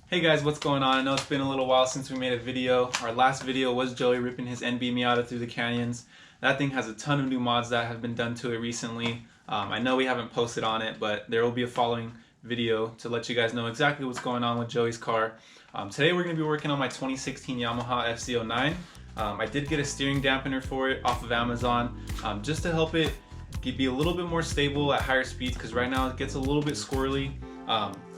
Hey guys, what's going on? I know it's been a little while since we made a video. Our last video was Joey ripping his NB Miata through the canyons. That thing has a ton of new mods that have been done to it recently. I know we haven't posted on it, but there will be a following video to let you guys know exactly what's going on with Joey's car. Today we're going to be working on my 2016 Yamaha Fz09. I did get a steering dampener for it off of Amazon just to help it be a little bit more stable at higher speeds, because right now it gets a little bit squirrely.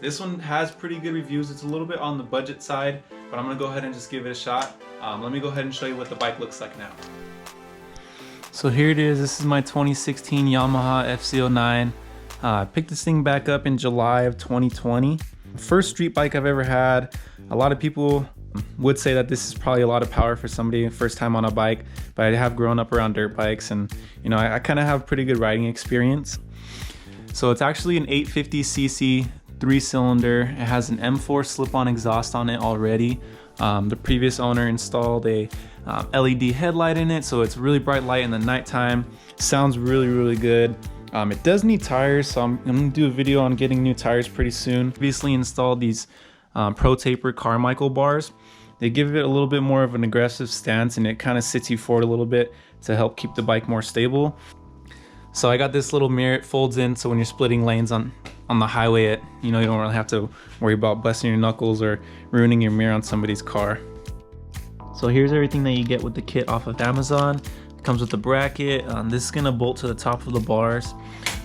This one has pretty good reviews. It's a little bit on the budget side, but I'm gonna go ahead and just give it a shot. Let me go ahead and show you what the bike looks like now. So here it is. This is my 2016 Yamaha Fz09. I picked this thing back up in July of 2020. First street bike I've ever had. A lot of people would say that this is probably a lot of power for somebody first time on a bike, but I have grown up around dirt bikes, and you know, I kind of have pretty good riding experience. So it's actually an 850cc 3-cylinder. It has an M4 slip-on exhaust on it already. The previous owner installed a LED headlight in it, so it's really bright light in the nighttime. Sounds really good. It does need tires, so I'm gonna do a video on getting new tires pretty soon. Previously installed these Pro Taper Carmichael bars. They give it a little bit more of an aggressive stance, and it kind of sits you forward a little bit to help keep the bike more stable. So I got this little mirror. It folds in, so when you're splitting lanes on the highway, you don't really have to worry about busting your knuckles or ruining your mirror on somebody's car. So here's everything that you get with the kit off of Amazon. It comes with the bracket. This is gonna bolt to the top of the bars.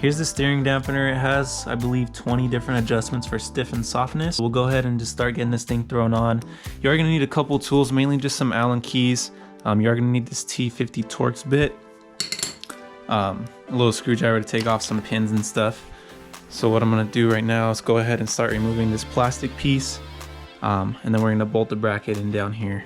Here's the steering dampener. It has, I believe, 20 different adjustments for stiff and softness. We'll go ahead and just start getting this thing thrown on. You are gonna need a couple tools, mainly just some Allen keys. You are gonna need this T50 Torx bit, a little screwdriver to take off some pins and stuff. So what I'm gonna do right now is go ahead and start removing this plastic piece, and then we're gonna bolt the bracket in down here.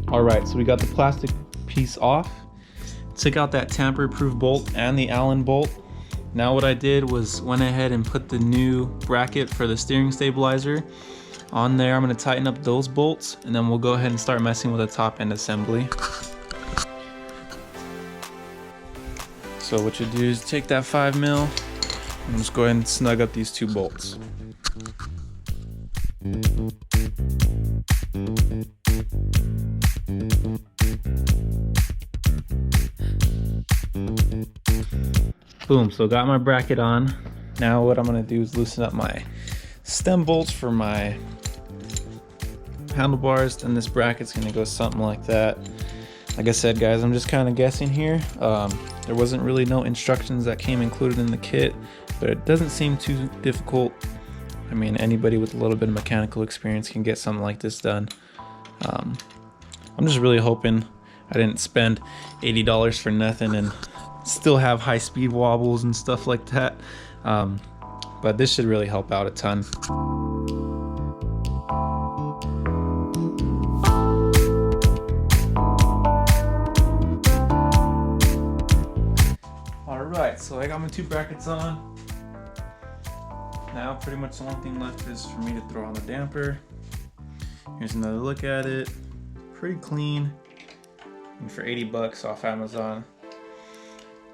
Alright, so we got the plastic piece off. Took out that tamper-proof bolt and the Allen bolt. Now what I did was went ahead and put the new bracket for the steering stabilizer on there. I'm going to tighten up those bolts, and then we'll go ahead and start messing with the top end assembly. So what you do is take that 5mm and just go ahead and snug up these two bolts. Boom, so got my bracket on. Now what I'm gonna do is loosen up my stem bolts for my handlebars, and this bracket's gonna go something like that. Like I said, guys, I'm just kind of guessing here. There wasn't really no instructions that came included in the kit, but it doesn't seem too difficult. I mean, anybody with a little bit of mechanical experience can get something like this done. I'm just really hoping I didn't spend $80 for nothing and still have high speed wobbles and stuff like that. But this should really help out a ton. Alright, so I got my two brackets on. Now pretty much the only thing left is for me to throw on the damper. Here's another look at it. Pretty clean, and for 80 bucks off Amazon.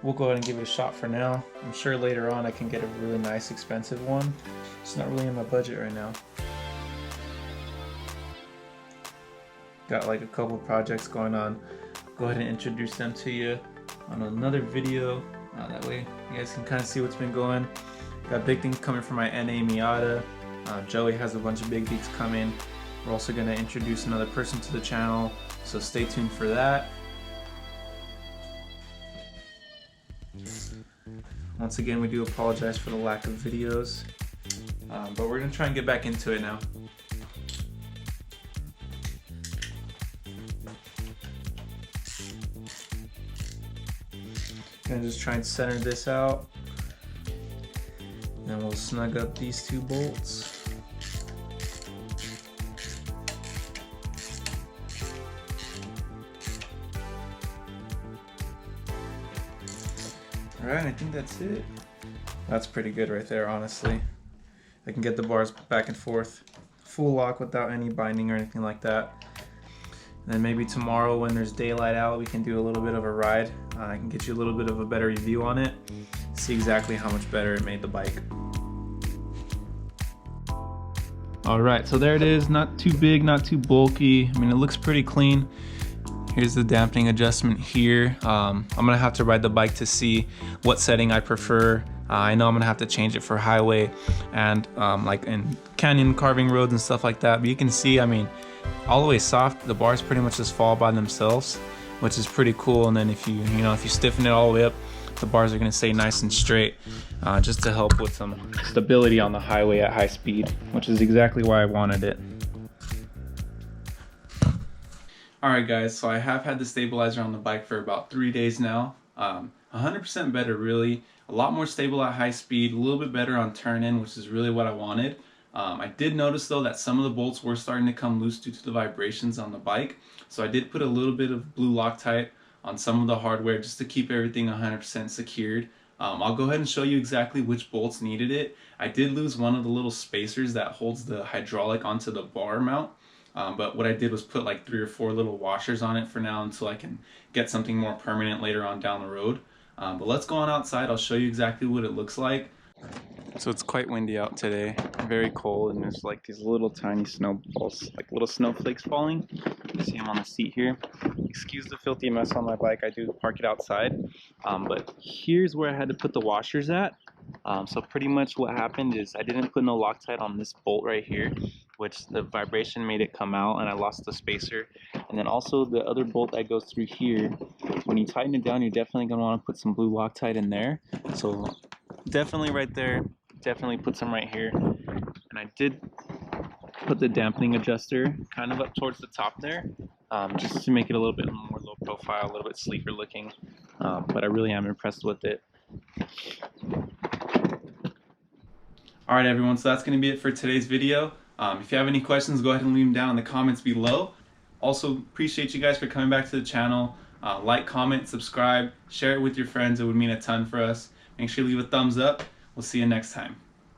We'll go ahead and give it a shot for now. I'm sure later on I can get a really nice expensive one. It's not really in my budget right now. Got like a couple projects going on. Go ahead and introduce them to you on another video. That way you guys can kind of see what's been going. Got big things coming for my NA Miata. Joey has a bunch of big things coming. We're also going to introduce another person to the channel, so stay tuned for that. Once again, we do apologize for the lack of videos, but we're going to try and get back into it now. Gonna just try and center this out, and we'll snug up these two bolts. Alright, I think that's it. That's pretty good right there, honestly. I can get the bars back and forth, full lock without any binding or anything like that. And then maybe tomorrow when there's daylight out, we can do a little bit of a ride. I can get you a little bit of a better review on it, see exactly how much better it made the bike. Alright, so there it is. Not too big, not too bulky. I mean, it looks pretty clean. Here's the dampening adjustment here. I'm gonna have to ride the bike to see what setting I prefer. I know I'm gonna have to change it for highway and like in canyon carving roads and stuff like that. But you can see, I mean, all the way soft, the bars pretty much just fall by themselves, which is pretty cool. And then if you stiffen it all the way up, the bars are gonna stay nice and straight, just to help with some stability on the highway at high speed, which is exactly why I wanted it. Alright guys, so I have had the stabilizer on the bike for about 3 days now. 100% better really, a lot more stable at high speed, a little bit better on turn in, which is really what I wanted. I did notice though that some of the bolts were starting to come loose due to the vibrations on the bike, so I did put a little bit of blue Loctite on some of the hardware just to keep everything 100% secured. I'll go ahead and show you exactly which bolts needed it. I did lose one of the little spacers that holds the hydraulic onto the bar mount, but what I did was put like 3 or 4 little washers on it for now until I can get something more permanent later on down the road. But let's go on outside, I'll show you exactly what it looks like. So it's quite windy out today, very cold, and there's like these little tiny snowballs, like little snowflakes falling. You see them on the seat here. Excuse the filthy mess on my bike, I do park it outside. But here's where I had to put the washers at. So pretty much what happened is I didn't put no Loctite on this bolt right here, which the vibration made it come out and I lost the spacer. And then also the other bolt that goes through here, when you tighten it down, you're definitely going to want to put some blue Loctite in there. So definitely right there, definitely put some right here. And I did put the dampening adjuster kind of up towards the top there, just to make it a little bit more low profile, a little bit sleeker looking. But I really am impressed with it. Alright everyone, so that's going to be it for today's video. If you have any questions, go ahead and leave them down in the comments below. Also, appreciate you guys for coming back to the channel. Like, comment, subscribe, share it with your friends. It would mean a ton for us. Make sure you leave a thumbs up. We'll see you next time.